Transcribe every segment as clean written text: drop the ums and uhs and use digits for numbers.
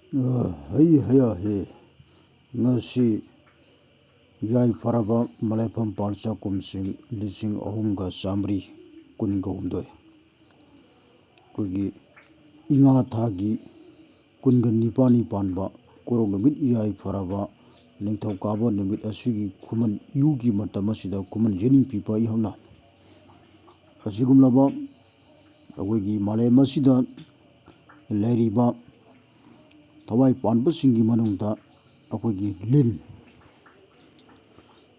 ꯍꯩ ꯉꯁꯤ ꯌꯥꯏꯐꯔꯕ ꯃꯂꯩꯐꯝ ꯄꯥꯜꯆꯥ ꯀꯨꯝꯁꯤꯡ 2312 ꯑꯩꯈꯣꯏꯒꯤ ꯏꯉꯥ ꯊꯥꯒꯤ 19 ꯄꯥꯟꯕ ꯀꯣꯔꯧ ꯅꯨꯃꯤꯠ ꯌꯥꯏꯐꯔꯕ ꯅꯤꯡꯊꯧꯀꯥꯕ ꯅꯨꯃꯤꯠ ꯑꯁꯤꯒꯤ ꯈꯨꯃꯟ ꯏꯌꯨꯒꯤ ꯃꯇꯝ ꯑꯁꯤꯗ ꯈꯨꯃꯟ ꯌꯦꯅꯤꯡꯄꯤꯕ ꯏꯍꯧꯅ ꯑꯁꯤꯒꯨꯝꯂꯕ ꯑꯩꯈꯣꯏꯒꯤ ꯃꯥꯂꯦꯝ ꯑꯁꯤꯗ ꯂꯩꯔꯤꯕ ꯊꯋꯥꯏ ꯄꯥꯟꯕꯁꯤꯡꯒꯤ ꯃꯅꯨꯡꯗ ꯑꯩꯈꯣꯏꯒꯤ ꯂꯤꯟ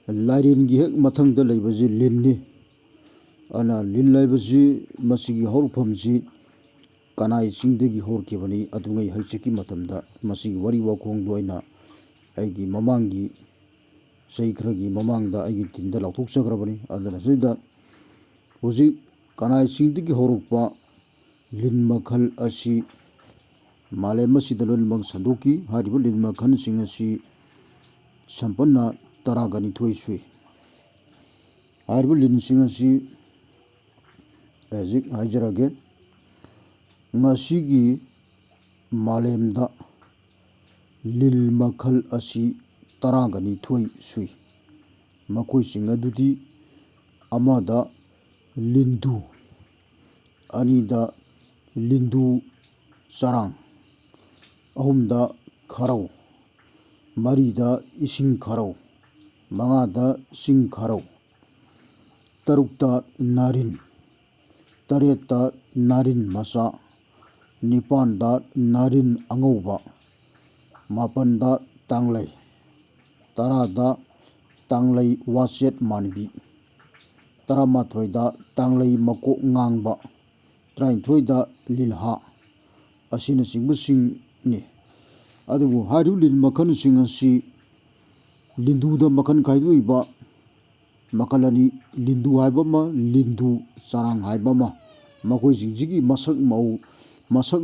ꯂꯥꯏꯔꯦꯟꯒꯤ ꯍꯦꯛ ꯃꯊꯪꯗ ꯂꯩꯕꯁꯤ ꯂꯤꯟꯅꯤ ꯑꯅ ꯂꯤꯟ ꯂꯩꯕꯁꯤ ꯃꯁꯤꯒꯤ ꯍꯧꯔꯛꯐꯝꯁꯤ ꯀꯅꯥꯏ ꯆꯤꯡꯗꯒꯤ ꯍꯧꯔꯛꯈꯤꯕꯅꯤ ꯑꯗꯨꯉꯩ ꯍꯩꯆꯛꯀꯤ ꯃꯇꯝꯗ ꯃꯁꯤꯒꯤ ꯋꯥꯔꯤ ꯋꯥꯈꯣꯡꯗꯣ ꯑꯩꯅ ꯑꯩꯒꯤ ꯃꯃꯥꯡꯒꯤ ꯆꯍꯤ ꯈꯔꯒꯤ ꯃꯃꯥꯡꯗ ꯑꯩꯒꯤ ꯇꯤꯟꯗ ꯂꯥꯎꯊꯣꯛꯆꯈ꯭ꯔꯕꯅꯤ ꯑꯗꯨꯅ ꯁꯤꯗ ꯍꯧꯖꯤꯛ ꯀꯅꯥꯏ ꯆꯤꯡꯗꯒꯤ ꯍꯧꯔꯛꯄ ꯂꯤꯟ ꯃꯈꯜ ꯑꯁꯤ ꯃꯥꯂꯦꯝ ꯑꯁꯤꯗ ꯂꯣꯏꯅꯃꯛ ꯁꯟꯗꯣꯛꯈꯤ ꯍꯥꯏꯔꯤꯕ ꯂꯤꯟ ꯃꯈꯜꯁꯤꯡ ꯑꯁꯤ ꯁꯝꯄꯟꯅ 12 ꯁꯨꯏ ꯍꯥꯏꯔꯤꯕ ꯂꯤꯟꯁꯤꯡ ꯑꯁꯤ ꯍꯧꯖꯤꯛ ꯍꯥꯏꯖꯔꯒꯦ ꯉꯁꯤꯒꯤ ꯃꯥꯂꯦꯝꯗ ꯂꯤꯟ ꯃꯈꯜ ꯑꯁꯤ 12 ꯁꯨꯏ ꯃꯈꯣꯏꯁꯤꯡ ꯑꯗꯨꯗꯤ ꯑꯃꯗ ꯂꯤꯟꯗꯨ ꯑꯅꯤꯗ ꯂꯤꯟꯗꯨ ꯆꯔꯥꯡ ꯑꯍꯨꯝꯗ ꯈꯥꯔꯧ ꯃꯔꯤꯗ ꯏꯁꯤꯡ ꯈꯥꯔꯧ ꯃꯉꯥꯗ ꯆꯤꯡ ꯈꯥꯔꯧ ꯇꯔꯨꯛꯇ ꯅꯥꯔꯤꯟ ꯇꯔꯦꯠꯇ ꯅꯥꯔꯤꯟ ꯃꯆꯥ ꯅꯤꯄꯥꯟꯗ ꯅꯥꯔꯤꯟ ꯑꯉꯧꯕ ꯃꯥꯄꯟꯗ ꯇꯥꯡꯂꯩ ꯇꯔꯥꯗ ꯇꯥꯡꯂꯩ ꯋꯥꯆꯦꯠ ꯃꯥꯟꯕꯤ 18ꯗ ꯇꯥꯡꯂꯩ ꯃꯀꯣꯛ ꯉꯥꯡꯕ 19ꯗ ꯂꯤꯜꯍꯥ ꯑꯁꯤꯅꯆꯤꯡꯕꯁꯤꯡꯅꯤ ꯑꯗꯨꯕꯨ ꯍꯥꯏꯔꯤꯕ ꯂꯤꯟ ꯃꯈꯜꯁꯤꯡ ꯑꯁꯤ ꯂꯤꯟꯗꯨꯗ ꯃꯈꯜ ꯈꯥꯏꯗꯣꯛꯏꯕ ꯃꯈꯜ ꯑꯅꯤ ꯂꯤꯟꯗꯨ ꯍꯥꯏꯕ ꯑꯃ ꯂꯤꯟꯗꯨ ꯆꯔꯥꯡ ꯍꯥꯏꯕ ꯑꯃ ꯃꯈꯣꯏꯁꯤꯡꯁꯤꯒꯤ ꯃꯁꯛ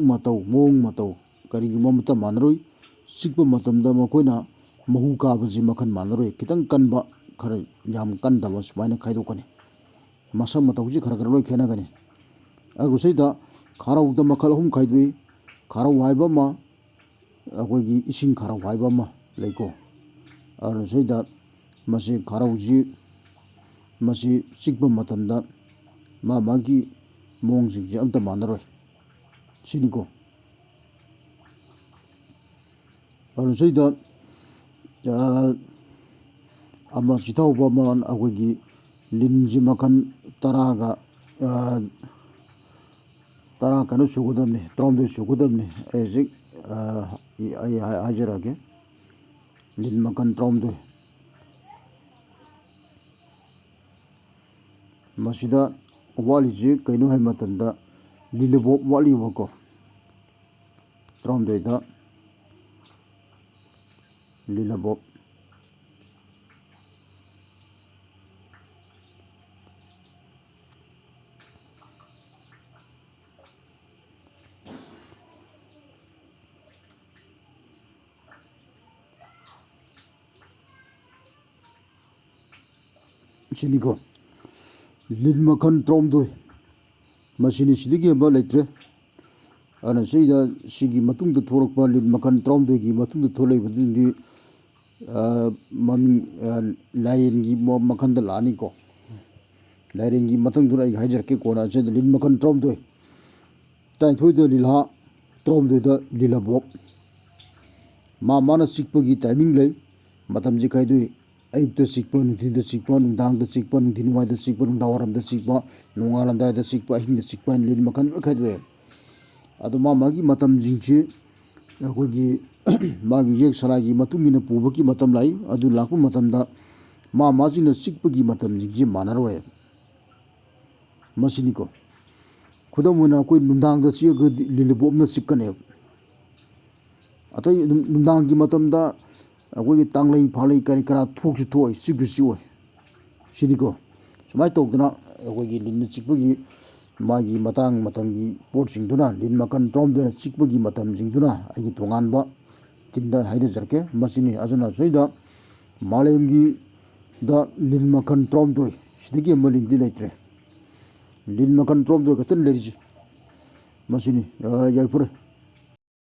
ꯃꯇꯧ ꯃꯑꯣꯡ ꯃꯇꯧ ꯀꯔꯤꯒꯨꯝꯕ ꯑꯃꯠꯇ ꯃꯥꯟꯅꯔꯣꯏ ꯆꯤꯛꯄ ꯃꯇꯝꯗ ꯃꯈꯣꯏꯅ ꯃꯍꯨ ꯀꯥꯕꯁꯤ ꯃꯈꯜ ꯃꯥꯟꯅꯔꯣꯏ ꯈꯤꯇꯪ ꯀꯟꯕ ꯈꯔ ꯌꯥꯝ ꯀꯟꯗꯕ ꯁꯨꯃꯥꯏꯅ ꯈꯥꯏꯗꯣꯛꯀꯅꯤ ꯃꯁꯛ ꯃꯇꯧꯁꯤ ꯈꯔ ꯂꯣꯏ ꯈꯦꯠꯅꯒꯅꯤ ꯑꯗꯨꯒ ꯁꯤꯗ ꯈꯥꯔꯧꯗ ꯃꯈꯜ 3 ꯈꯥꯏꯗꯣꯛꯏ ꯈꯥꯔꯧ ꯍꯥꯏꯕ ꯑꯃ ꯑꯩꯈꯣꯏꯒꯤ ꯏꯁꯤꯡ ꯈꯥꯔꯧ ꯍꯥꯏꯕ ꯑꯃ ꯂꯩꯀꯣ ꯑꯗꯨꯅ ꯁꯤꯗ ꯃꯁꯤ ꯈꯥꯔꯧꯁꯤ ꯃꯁꯤ ꯆꯤꯛꯄ ꯃꯇꯝꯗ ꯃꯥꯒꯤ ꯃꯑꯣꯡꯁꯤꯡꯁꯦ ꯑꯝꯇ ꯃꯥꯟꯅꯔꯣꯏ ꯁꯤꯅꯤꯀꯣ ꯑꯗꯨꯅ ꯁꯤꯗ ꯑꯃ ꯆꯤꯊꯍꯧꯕ ꯑꯃ ꯑꯩꯈꯣꯏꯒꯤ ꯂꯤꯟꯁꯤ ꯃꯈꯜ 10 ꯁꯨꯒꯗꯕꯅꯤ 19 ꯁꯨꯒꯗꯕꯅꯤ ꯑꯩ ꯍꯧꯖꯤꯛ ꯑꯩ ꯍꯥꯏꯖꯔꯛꯑꯒꯦ ꯂꯤꯟ ꯃꯈꯜ 19 ꯃꯁꯤꯗ ꯋꯥꯠꯂꯤꯁꯤ ꯀꯩꯅꯣ ꯍꯥꯏꯕ ꯃꯇꯝꯗ ꯂꯤꯂꯕꯣꯞ ꯋꯥꯠꯂꯤꯕꯀꯣ 19ꯗ ꯂꯤꯂꯕꯣꯞ ꯁꯤꯅꯤꯀꯣ ꯂꯤꯟ ꯃꯈꯜ 19 ꯃꯁꯤꯅꯤ ꯁꯤꯗꯒꯤ ꯍꯦꯟꯕ ꯂꯩꯇ꯭ꯔꯦ ꯑꯗꯨꯅ ꯁꯤꯗ ꯁꯤꯒꯤ ꯃꯇꯨꯡꯗ ꯊꯣꯛꯂꯛꯄ ꯂꯤꯟ ꯃꯈꯜ 19ꯒꯤ ꯃꯇꯨꯡꯗ ꯊꯣꯛꯂꯛꯏꯕꯗꯨꯗꯤ ꯃꯃꯤꯡ ꯂꯥꯏꯔꯦꯟꯒꯤ ꯃꯈꯜꯗ ꯂꯥꯛꯑꯅꯤꯀꯣ ꯂꯥꯏꯔꯦꯟꯒꯤ ꯃꯊꯪꯗꯨꯅ ꯑꯩ ꯍꯥꯏꯖꯔꯛꯀꯦ ꯀꯣꯟꯅ ꯑꯁꯤꯗ ꯂꯤꯟ ꯃꯈꯜ 19 19ꯗ ꯂꯤꯜꯍꯥ 19ꯗ ꯂꯤꯂꯕꯣꯞ ꯃꯥꯅ ꯆꯤꯛꯄꯒꯤ ꯇꯥꯏꯃꯤꯡ ꯂꯩ ꯃꯇꯝꯁꯤ ꯈꯥꯏꯗꯣꯛꯏ ꯑꯌꯨꯛꯇ ꯆꯤꯛꯄ ꯅꯨꯡꯊꯤꯟꯗ ꯆꯤꯛꯄ ꯅꯨꯡꯗꯥꯡꯗ ꯆꯤꯛꯄ ꯅꯨꯡꯊꯤꯟ ꯋꯥꯏꯗ ꯆꯤꯛꯄ ꯅꯨꯡꯗꯥꯡꯋꯥꯏꯔꯝꯗ ꯆꯤꯛꯄ ꯅꯣꯡꯉꯥꯜꯂꯝꯗꯥꯏꯗ ꯆꯤꯛꯄ ꯑꯍꯤꯡꯗ ꯆꯤꯛꯄ ꯂꯤꯟ ꯃꯈꯜ ꯂꯣꯏ ꯈꯥꯏꯗꯣꯛꯑꯦ ꯑꯗꯣ ꯃꯥꯒꯤ ꯃꯇꯝꯁꯤꯡꯁꯤ ꯑꯩꯈꯣꯏꯒꯤ ꯃꯥꯒꯤ ꯌꯦꯛ ꯁꯂꯥꯏꯒꯤ ꯃꯇꯨꯡ ꯏꯟꯅ ꯄꯨꯕꯒꯤ ꯃꯇꯝ ꯂꯥꯛꯏ ꯑꯗꯨ ꯂꯥꯛꯄ ꯃꯇꯝꯗ ꯃꯥꯁꯤꯅ ꯆꯤꯛꯄꯒꯤ ꯃꯇꯝꯁꯤꯡꯁꯤ ꯃꯥꯟꯅꯔꯣꯏ ꯃꯁꯤꯅꯤꯀꯣ ꯈꯨꯗꯝ ꯑꯣꯏꯅ ꯑꯩꯈꯣꯏ ꯅꯨꯡꯗꯥꯡꯗ ꯆꯤꯛꯑꯒꯗꯤ ꯂꯤꯂꯕꯣꯞꯅ ꯆꯤꯛꯀꯅꯦꯕ ꯑꯇꯩ ꯅꯨꯡꯗꯥꯡꯒꯤ ꯃꯇꯝꯗ ꯑꯩꯈꯣꯏꯒꯤ ꯇꯥꯡꯂꯩ ꯐꯥꯂꯩ ꯀꯔꯤ ꯀꯔꯥ ꯊꯣꯛꯁꯨ ꯊꯣꯛꯑꯣꯏ ꯆꯤꯛꯁꯨ ꯆꯤꯛꯑꯣꯏ ꯁꯤꯅꯤꯀꯣ ꯁꯨꯃꯥꯏꯅ ꯇꯧꯗꯅ ꯑꯩꯈꯣꯏꯒꯤ ꯂꯤꯟꯅ ꯆꯤꯛꯄꯒꯤ ꯃꯥꯒꯤ ꯃꯇꯝꯒꯤ ꯄꯣꯠꯁꯤꯡꯗꯨꯅ ꯂꯤꯟ ꯃꯈꯜ 19ꯅ ꯆꯤꯛꯄꯒꯤ ꯃꯇꯝꯁꯤꯡꯗꯨꯅ ꯑꯩꯒꯤ ꯇꯣꯉꯥꯟꯕ ꯇꯤꯟꯗ ꯍꯥꯏꯅꯖꯔꯛꯀꯦ ꯃꯁꯤꯅꯤ ꯑꯗꯨꯅ ꯁꯤꯗ ꯃꯥꯂꯦꯝꯒꯤꯗ ꯂꯤꯟ ꯃꯈꯜ 19 ꯁꯤꯗꯒꯤ ꯑꯃ ꯂꯤꯟꯗꯤ ꯂꯩꯇ꯭ꯔꯦ ꯂꯤꯟ ꯃꯈꯜ 19 ꯈꯛꯇꯅꯤ ꯂꯩꯔꯤꯁꯤ ꯃꯁꯤꯅꯤ ꯌꯥꯏꯐꯔꯦ